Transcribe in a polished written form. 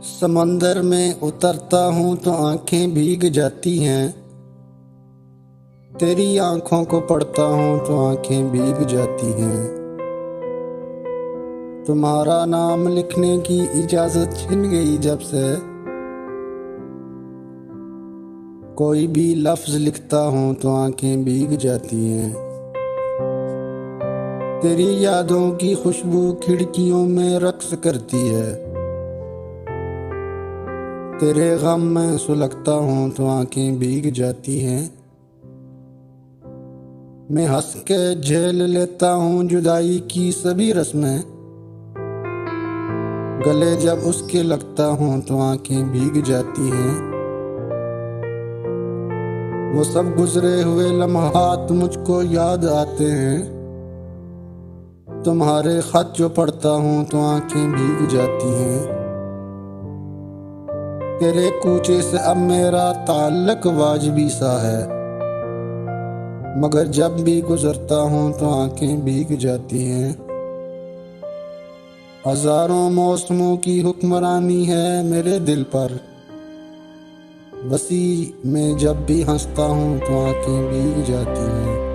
समंदर में उतरता हूँ तो आंखें भीग जाती हैं। तेरी आंखों को पढ़ता हूँ तो आंखें भीग जाती हैं। तुम्हारा नाम लिखने की इजाजत छिन गई जब से। कोई भी लफ्ज लिखता हूँ तो आंखें भीग जाती हैं। तेरी यादों की खुशबू खिड़कियों में रक्स करती है। तेरे गम में सुलगता हूँ तो आंखें भीग जाती हैं। मैं हंस के झेल लेता हूँ जुदाई की सभी रस्में। गले जब उसके लगता हूँ तो आंखें भीग जाती हैं। वो सब गुजरे हुए लम्हात मुझको याद आते हैं। तुम्हारे खत जो पढ़ता हूँ तो आंखें भीग जाती हैं। तेरे कूचे से अब मेरा ताल्लुक वाजिबी सा है, मगर जब भी गुजरता हूँ तो आंखें भीग जाती हैं। हजारों मौसमों की हुक्मरानी है मेरे दिल पर। वसी में जब भी हंसता हूँ तो आंखें भीग जाती हैं।